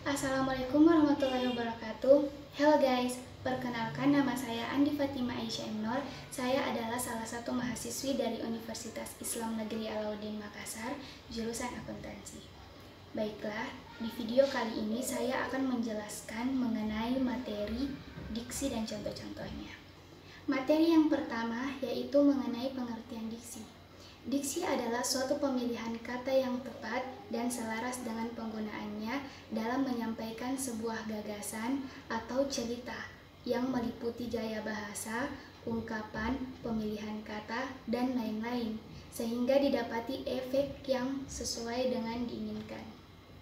Assalamualaikum warahmatullahi wabarakatuh. Hello guys, perkenalkan nama saya Andi Fatima Aisyah Nur. Saya adalah salah satu mahasiswi dari Universitas Islam Negeri Alauddin Makassar, jurusan akuntansi. Baiklah, di video kali ini saya akan menjelaskan mengenai materi, diksi, dan contoh-contohnya. Materi yang pertama yaitu mengenai pengertian diksi. Diksi adalah suatu pemilihan kata yang tepat dan selaras dengan penggunaannya dalam menyampaikan sebuah gagasan atau cerita yang meliputi gaya bahasa, ungkapan, pemilihan kata, dan lain-lain, sehingga didapati efek yang sesuai dengan diinginkan.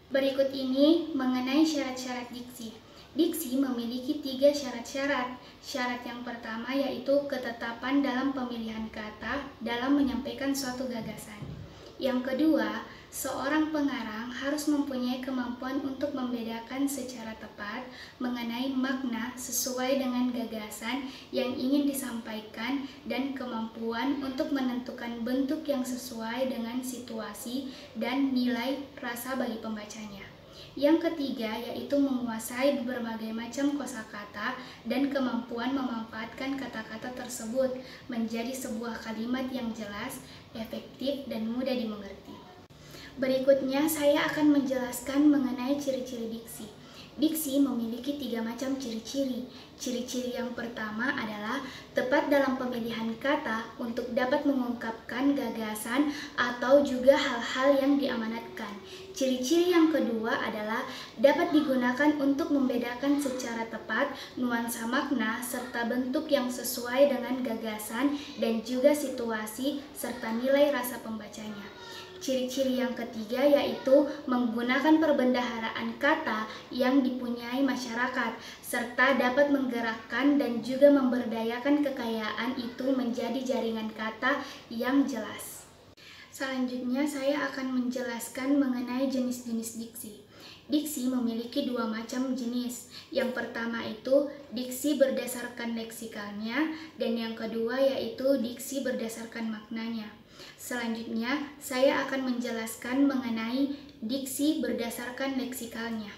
Berikut ini mengenai syarat-syarat diksi. Diksi memiliki 3 syarat-syarat. Syarat yang pertama yaitu ketetapan dalam pemilihan kata dalam menyampaikan suatu gagasan. Yang kedua, seorang pengarang harus mempunyai kemampuan untuk membedakan secara tepat mengenai makna sesuai dengan gagasan yang ingin disampaikan dan kemampuan untuk menentukan bentuk yang sesuai dengan situasi dan nilai rasa bagi pembacanya. Yang ketiga yaitu menguasai berbagai macam kosakata dan kemampuan memanfaatkan kata-kata tersebut menjadi sebuah kalimat yang jelas, efektif, dan mudah dimengerti. Berikutnya saya akan menjelaskan mengenai ciri-ciri diksi. Diksi memiliki 3 macam ciri-ciri. Ciri-ciri yang pertama adalah tepat dalam pemilihan kata untuk dapat mengungkapkan gagasan atau juga hal-hal yang diamanatkan. Ciri-ciri yang kedua adalah dapat digunakan untuk membedakan secara tepat nuansa makna serta bentuk yang sesuai dengan gagasan dan juga situasi serta nilai rasa pembacanya. Ciri-ciri yang ketiga yaitu menggunakan perbendaharaan kata yang dipunyai masyarakat, serta dapat menggerakkan dan juga memberdayakan kekayaan itu menjadi jaringan kata yang jelas. Selanjutnya saya akan menjelaskan mengenai jenis-jenis diksi. Diksi memiliki 2 macam jenis. Yang pertama itu diksi berdasarkan leksikalnya dan yang kedua yaitu diksi berdasarkan maknanya. Selanjutnya, saya akan menjelaskan mengenai diksi berdasarkan leksikalnya.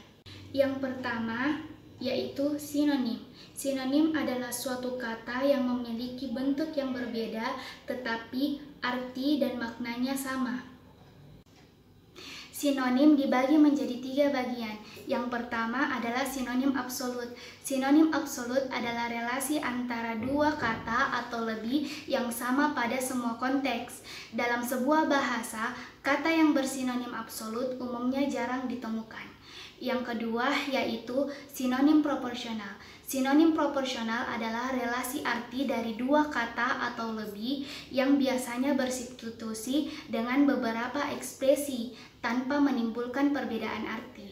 Yang pertama, yaitu sinonim. Sinonim adalah suatu kata yang memiliki bentuk yang berbeda, tetapi arti dan maknanya sama. Sinonim dibagi menjadi 3 bagian. Yang pertama adalah sinonim absolut. Sinonim absolut adalah relasi antara 2 kata atau lebih yang sama pada semua konteks. Dalam sebuah bahasa, kata yang bersinonim absolut umumnya jarang ditemukan. Yang kedua yaitu sinonim proporsional. Sinonim proporsional adalah relasi arti dari 2 kata atau lebih yang biasanya bersubstitusi dengan beberapa ekspresi tanpa menimbulkan perbedaan arti.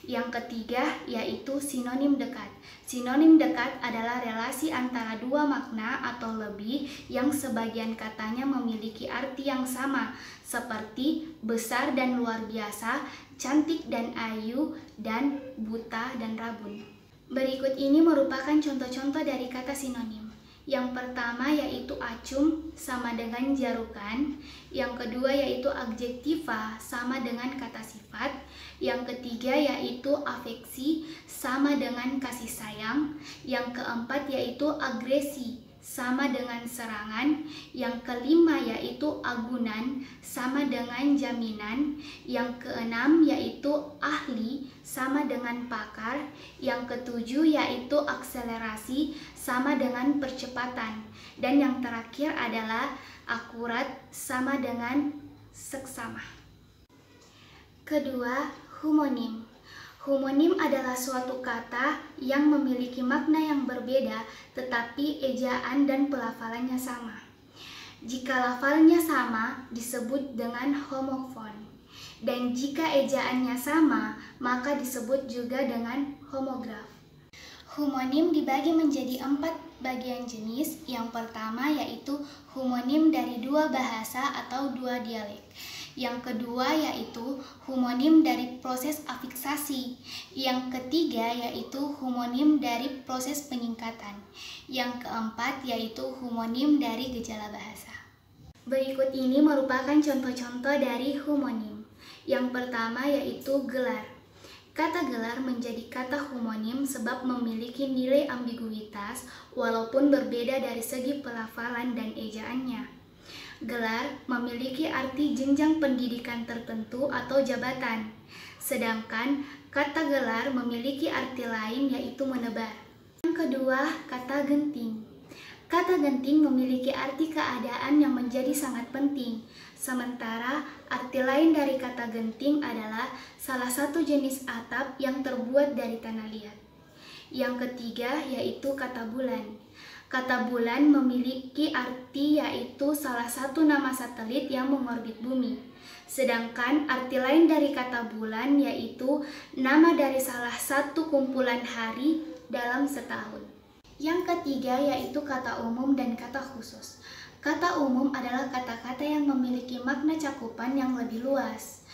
Yang ketiga yaitu sinonim dekat. Sinonim dekat adalah relasi antara 2 makna atau lebih yang sebagian katanya memiliki arti yang sama, seperti besar dan luar biasa, cantik dan ayu, dan buta dan rabun. Berikut ini merupakan contoh-contoh dari kata sinonim. Yang pertama yaitu acung sama dengan jarukan. Yang kedua yaitu adjektiva sama dengan kata sifat. Yang ketiga yaitu afeksi sama dengan kasih sayang. Yang keempat yaitu agresi sama dengan serangan. Yang kelima yaitu agunan sama dengan jaminan. Yang keenam yaitu ahli sama dengan pakar. Yang ketujuh yaitu akselerasi sama dengan percepatan. Dan yang terakhir adalah akurat sama dengan seksama. Kedua, homonim. Homonim adalah suatu kata yang memiliki makna yang berbeda tetapi ejaan dan pelafalannya sama. Jika lafalnya sama disebut dengan homofon, dan jika ejaannya sama maka disebut juga dengan homograf. Homonim dibagi menjadi 4 bagian jenis. Yang pertama yaitu homonim dari 2 bahasa atau 2 dialek. Yang kedua yaitu homonim dari proses afiksasi. Yang ketiga yaitu homonim dari proses penyingkatan. Yang keempat yaitu homonim dari gejala bahasa. Berikut ini merupakan contoh-contoh dari homonim. Yang pertama yaitu gelar. Kata gelar menjadi kata homonim sebab memiliki nilai ambiguitas walaupun berbeda dari segi pelafalan dan ejaannya. Gelar memiliki arti jenjang pendidikan tertentu atau jabatan, sedangkan kata gelar memiliki arti lain yaitu menebar. Yang kedua, kata genting. Kata genting memiliki arti keadaan yang menjadi sangat penting, sementara arti lain dari kata genting adalah salah satu jenis atap yang terbuat dari tanah liat. Yang ketiga yaitu kata bulan. Kata bulan memiliki arti yaitu salah satu nama satelit yang mengorbit bumi. Sedangkan arti lain dari kata bulan yaitu nama dari salah satu kumpulan hari dalam setahun. Yang ketiga yaitu kata umum dan kata khusus. Kata umum adalah kata-kata yang memiliki makna cakupan yang lebih luas.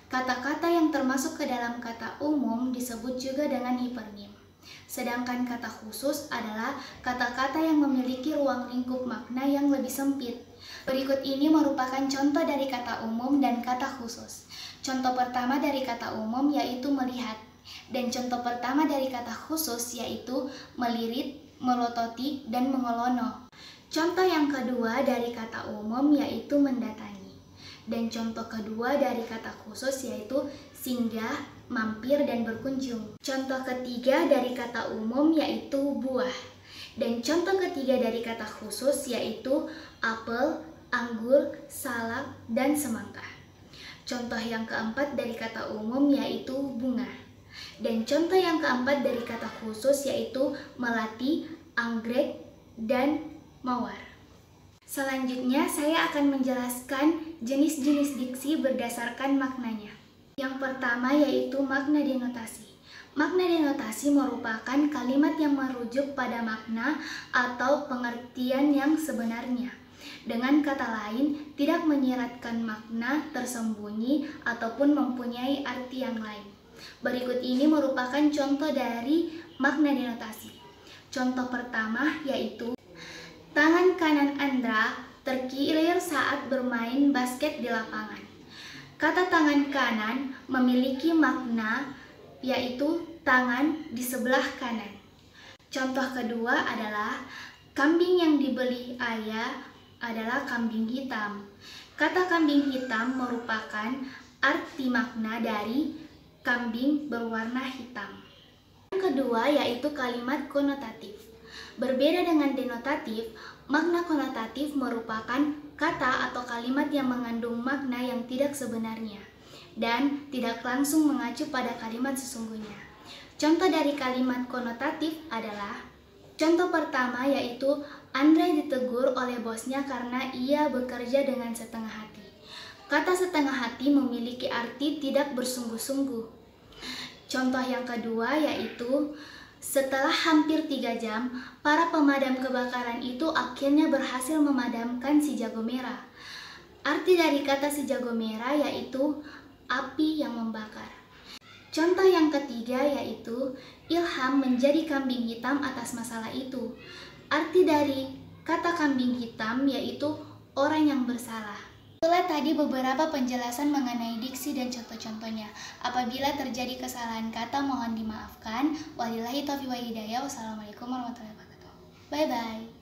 Kata-kata yang termasuk ke dalam kata umum disebut juga dengan hipernim. Sedangkan kata khusus adalah kata-kata yang memiliki ruang lingkup makna yang lebih sempit. Berikut ini merupakan contoh dari kata umum dan kata khusus. Contoh pertama dari kata umum yaitu melihat. Dan contoh pertama dari kata khusus yaitu melirit, melototi, dan mengelono. Contoh yang kedua dari kata umum yaitu mendatangi. Dan contoh kedua dari kata khusus yaitu singgah, mampir, dan berkunjung. Contoh ketiga dari kata umum yaitu buah. Dan contoh ketiga dari kata khusus yaitu apel, anggur, salak, dan semangka. Contoh yang keempat dari kata umum yaitu bunga. Dan contoh yang keempat dari kata khusus yaitu melati, anggrek, dan mawar. Selanjutnya saya akan menjelaskan jenis-jenis diksi berdasarkan maknanya. Yang pertama yaitu makna denotasi. Makna denotasi merupakan kalimat yang merujuk pada makna atau pengertian yang sebenarnya. Dengan kata lain, tidak menyiratkan makna tersembunyi ataupun mempunyai arti yang lain. Berikut ini merupakan contoh dari makna denotasi. Contoh pertama yaitu tangan kanan Andra terkilir saat bermain basket di lapangan. Kata tangan kanan memiliki makna yaitu tangan di sebelah kanan. Contoh kedua adalah kambing yang dibeli ayah adalah kambing hitam. Kata kambing hitam merupakan arti makna dari kambing berwarna hitam. Yang kedua yaitu kalimat konotatif. Berbeda dengan denotatif, makna konotatif merupakan kata atau kalimat yang mengandung makna yang tidak sebenarnya dan tidak langsung mengacu pada kalimat sesungguhnya. Contoh dari kalimat konotatif adalah contoh pertama yaitu Andre ditegur oleh bosnya karena ia bekerja dengan setengah hati. Kata setengah hati memiliki arti tidak bersungguh-sungguh. Contoh yang kedua yaitu setelah hampir 3 jam, para pemadam kebakaran itu akhirnya berhasil memadamkan si jago merah. Arti dari kata si jago merah yaitu api yang membakar. Contoh yang ketiga yaitu Ilham menjadi kambing hitam atas masalah itu. Arti dari kata kambing hitam yaitu orang yang bersalah. Itulah tadi beberapa penjelasan mengenai diksi dan contoh-contohnya. Apabila terjadi kesalahan kata mohon dimaafkan. Wabillahi taufiq wal hidayah. Wassalamualaikum warahmatullahi wabarakatuh. Bye bye.